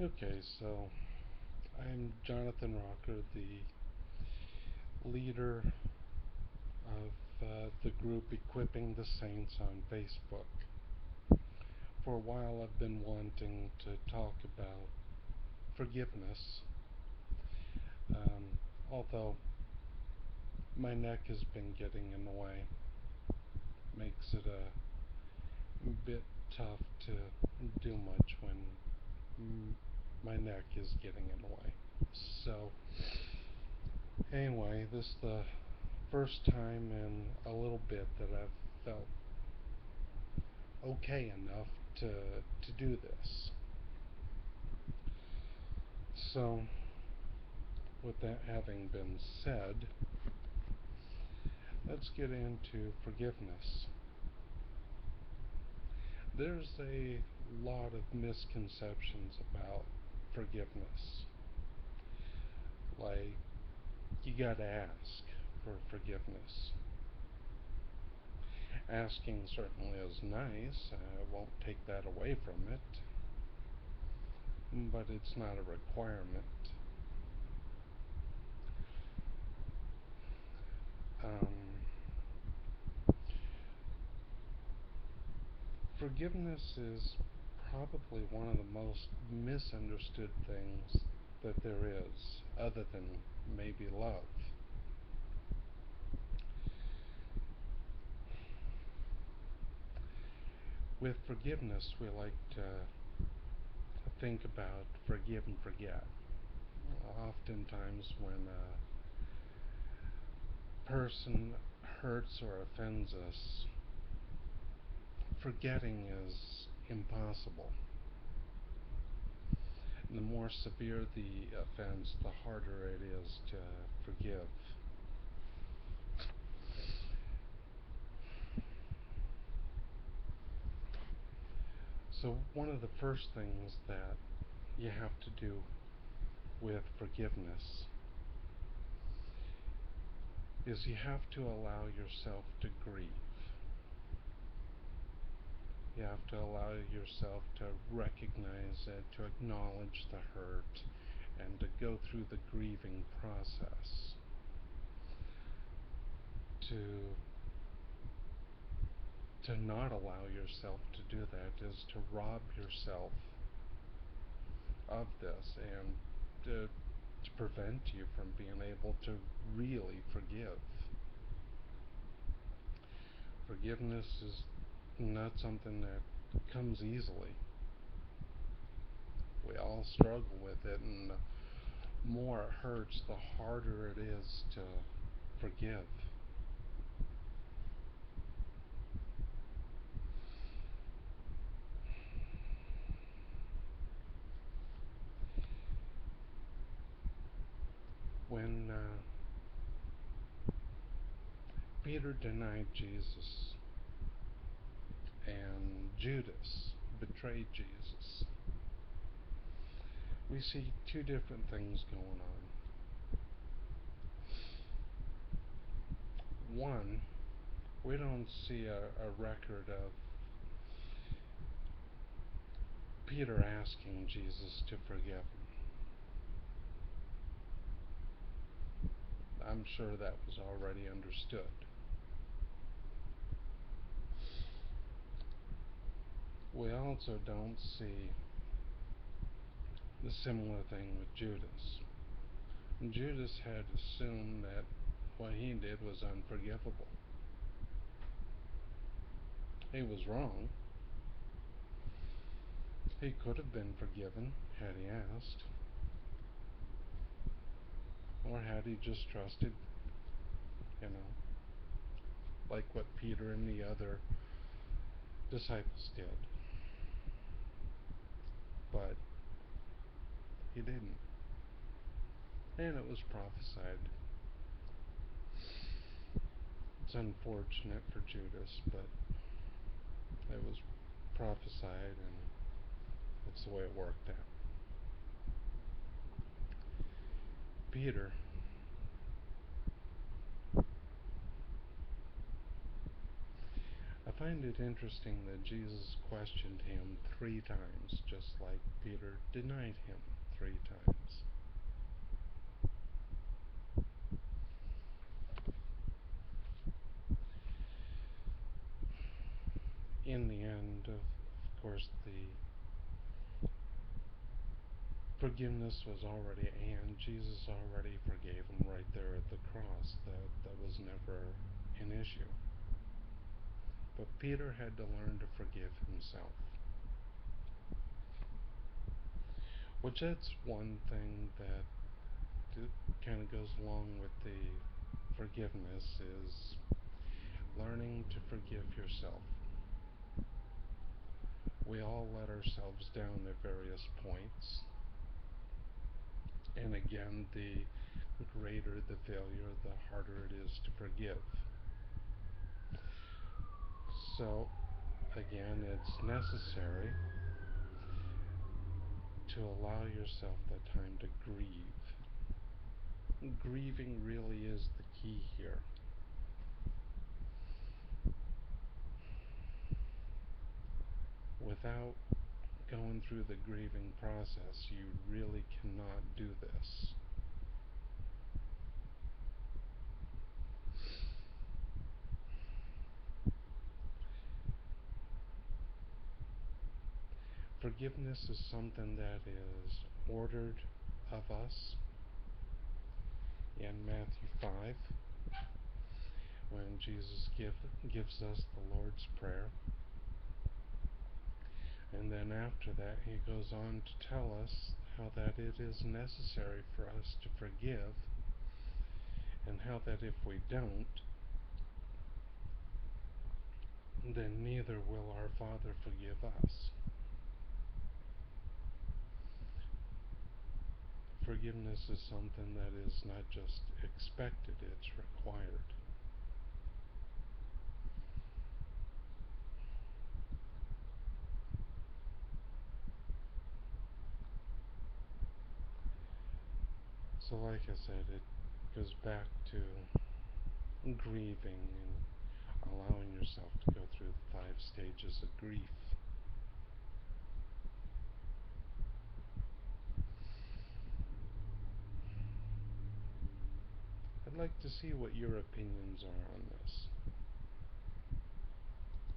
Okay, so I'm Jonathan Rocker, the leader of the group Equipping the Saints on Facebook. For a while, I've been wanting to talk about forgiveness, although my neck has been getting in the way. Makes it a bit tough to do much when my neck is getting in the way. So, anyway, this is the first time in a little bit that I've felt okay enough to do this. So, with that having been said, let's get into forgiveness. There's a lot of misconceptions about forgiveness. Like, you gotta ask for forgiveness. Asking certainly is nice, I won't take that away from it, but it's not a requirement. Um, Forgiveness is probably one of the most misunderstood things that there is, other than maybe love. With forgiveness, we like to think about forgive and forget. Oftentimes, when a person hurts or offends us, forgetting is impossible. And the more severe the offense, the harder it is to forgive. So, one of the first things that you have to do with forgiveness is you have to allow yourself to grieve. You have to allow yourself to recognize it, to acknowledge the hurt, and to go through the grieving process. To to not allow yourself to do that is to rob yourself of this and to prevent you from being able to really forgive. Forgiveness is not something that comes easily. We all struggle with it, and the more it hurts, the harder it is to forgive. When Peter denied Jesus and Judas betrayed Jesus, we see two different things going on. One, we don't see a record of Peter asking Jesus to forgive him. I'm sure that was already understood. We also don't see the similar thing with Judas. Judas had assumed that what he did was unforgivable. He was wrong. He could have been forgiven had he asked, or had he just trusted, you know, like what Peter and the other disciples did. But he didn't. And it was prophesied. It's unfortunate for Judas, but it was prophesied, and it's the way it worked out. Peter find it interesting that Jesus questioned him 3 times, just like Peter denied him 3 times. In the end, of course, the forgiveness was already, and Jesus already forgave him right there at the cross. That was never an issue. But Peter had to learn to forgive himself. Which that's one thing that kind of goes along with the forgiveness is learning to forgive yourself. We all let ourselves down at various points. And again, the greater the failure, the harder it is to forgive. So, again, it's necessary to allow yourself that time to grieve. Grieving really is the key here. Without going through the grieving process, you really cannot do this. Forgiveness is something that is ordered of us in Matthew 5, when Jesus gives us the Lord's Prayer. And then after that, he goes on to tell us how that it is necessary for us to forgive, and how that if we don't, then neither will our Father forgive us. Forgiveness is something that is not just expected, it's required. So like I said, it goes back to grieving and allowing yourself to go through the 5 stages of grief. I'd like to see what your opinions are on this.